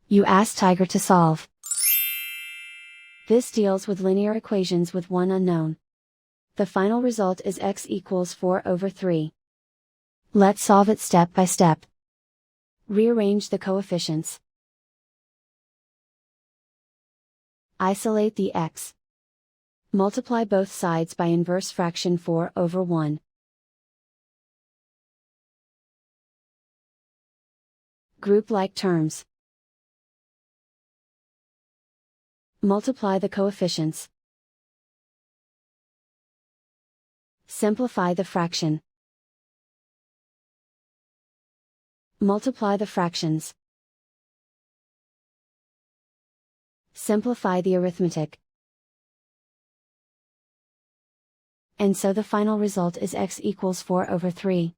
You ask Tiger to solve. This deals with linear equations with one unknown. The final result is x equals 4/3. Let's solve it step by step. Rearrange the coefficients. Isolate the x. Multiply both sides by inverse fraction 4/1. Group like terms. Multiply the coefficients. Simplify the fraction. Multiply the fractions. Simplify the arithmetic. And so the final result is x equals 4/3.